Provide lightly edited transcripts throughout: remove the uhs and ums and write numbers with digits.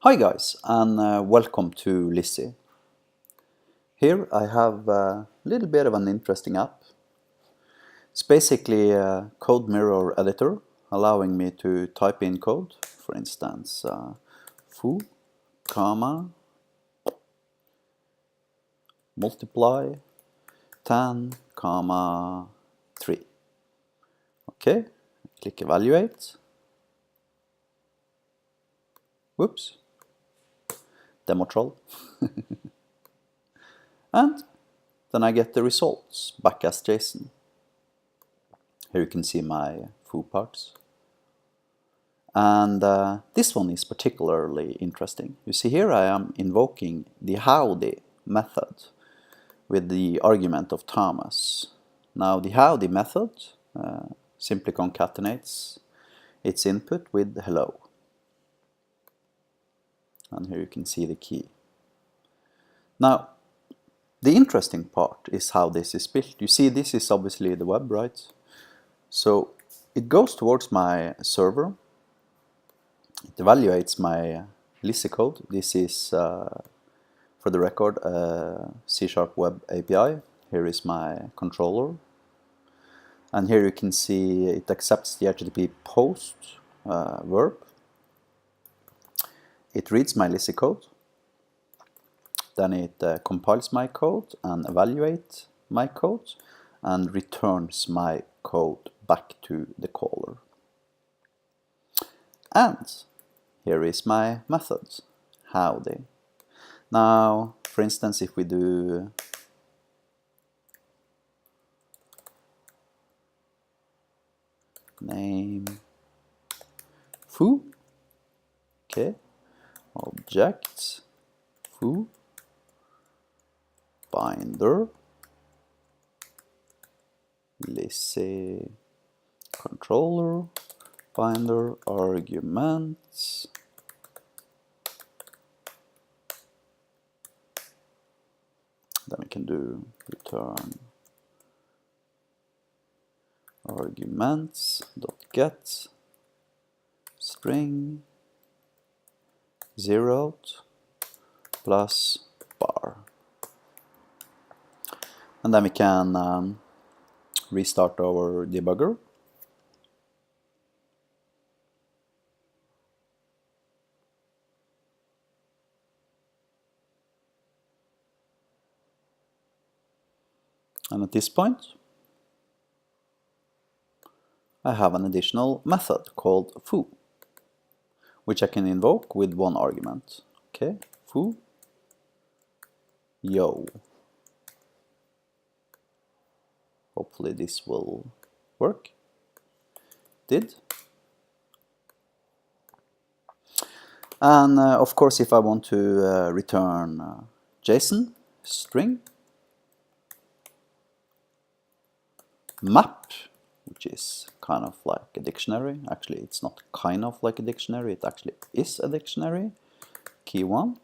Hi guys, and welcome to Lizzie. Here I have a little bit of an interesting app. It's basically a code mirror editor allowing me to type in code. For instance, foo, comma, multiply 10, comma 3. Okay, click evaluate. Whoops, demo troll. And then I get the results back as JSON. Here you can see my foo parts. And this one is particularly interesting. You see here I am invoking the howdy method with the argument of Thomas. Now the howdy method simply concatenates its input with hello. And here you can see the key. Now the interesting part is how this is built. You see this is obviously the web, right? So it goes towards my server. It evaluates my Lizzie code. This is, for the record, a C# web API. Here is my controller. And here you can see it accepts the HTTP post verb. It reads my Lizzie code. Then it compiles my code and evaluates my code and returns my code back to the caller. And here is my method, howdy. Now, for instance, if we do name foo, okay, object foo, binder, Lizzie controller, binder, arguments, then we can do return arguments.get string zeroed plus bar. And then we can restart our debugger. And at this point, I have an additional method called foo, which I can invoke with one argument. Okay, foo, yo. Hopefully this will work. Did. And of course, if I want to return JSON string map, which is kind of like a dictionary. Actually, it's not kind of like a dictionary, it actually is a dictionary. Key 1.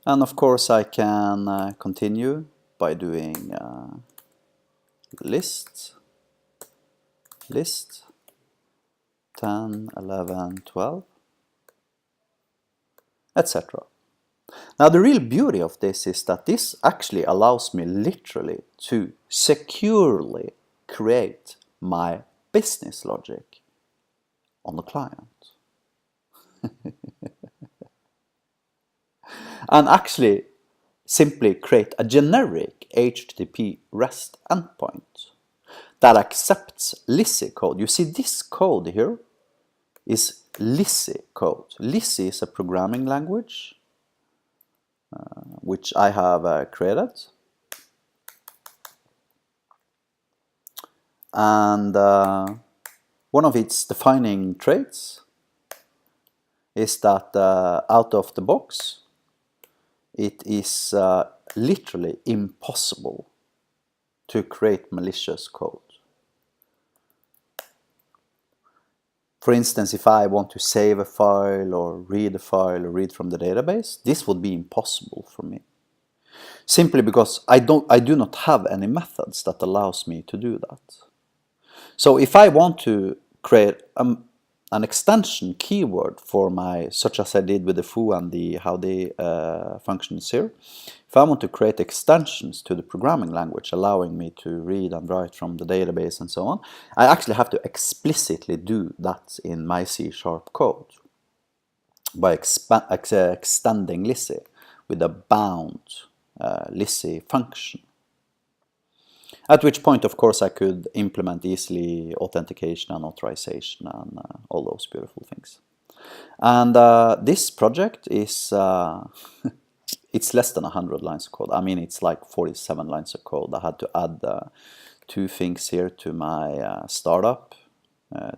And of course, I can continue by doing list 10, 11, 12, etc. Now the real beauty of this is that this actually allows me literally to securely create my business logic on the client. And actually simply create a generic HTTP REST endpoint that accepts Lizzie code. You see this code here is Lizzie code. Lizzie is a programming language which I have created. And one of its defining traits is that out of the box, it is literally impossible to create malicious code. For instance, if I want to save a file or read a file or read from the database, this would be impossible for me. Simply because I do not have any methods that allows me to do that. So if I want to create an extension keyword for my, such as I did with the foo and the howdy functions here. If I want to create extensions to the programming language, allowing me to read and write from the database and so on, I actually have to explicitly do that in my C# code by extending Lizzie with a bound Lizzie function. At which point, of course, I could implement easily authentication and authorization and all those beautiful things. And this project is, it's less than 100 lines of code. I mean, it's like 47 lines of code. I had to add 2 things here to my startup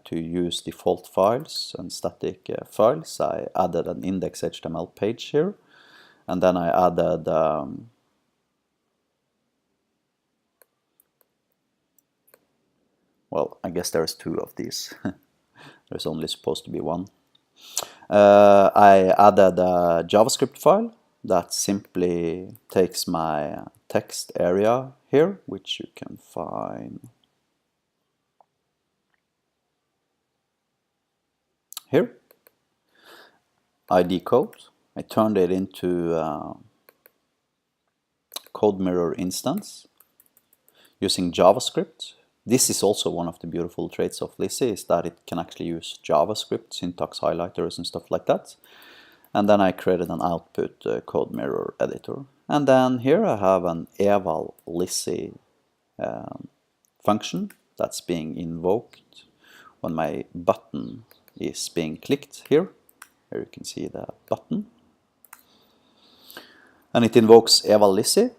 to use default files and static files. I added an index.html page here, and then I added well, I guess there's 2 of these. There's only supposed to be 1. I added a JavaScript file that simply takes my text area here, which you can find here. I decode. I turned it into a code mirror instance using JavaScript. This is also one of the beautiful traits of Lizzie, is that it can actually use JavaScript, syntax highlighters and stuff like that. And then I created an output code mirror editor. And then here I have an eval Lizzie function that's being invoked when my button is being clicked here. Here you can see the button. And it invokes eval Lizzie,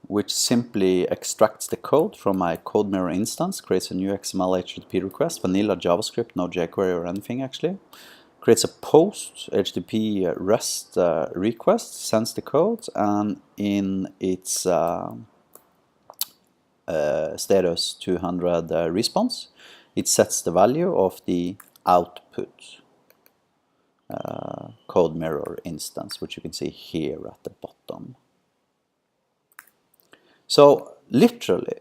which simply extracts the code from my code mirror instance, creates a new XML HTTP request, vanilla JavaScript, no jQuery or anything actually. Creates a post HTTP REST request, sends the code, and in its status 200 response, it sets the value of the output code mirror instance, which you can see here at the bottom. So literally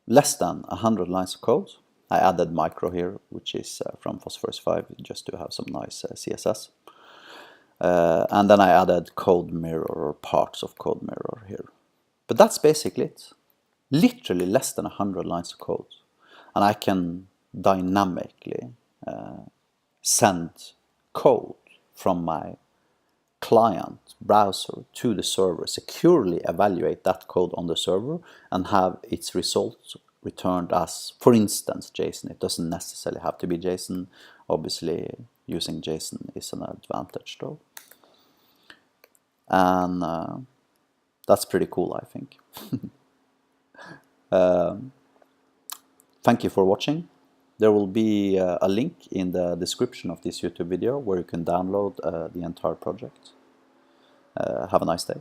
less than 100 lines of code. I added micro here, which is from Phosphorus 5, just to have some nice CSS. And then I added code mirror or parts of code mirror here. But that's basically it. Literally less than 100 lines of code. And I can dynamically send code from my client browser to the server, securely evaluate that code on the server, and have its results returned as, for instance, JSON. It doesn't necessarily have to be JSON. Obviously, using JSON is an advantage though. And that's pretty cool, I think. Thank you for watching. There will be a link in the description of this YouTube video where you can download the entire project. Have a nice day.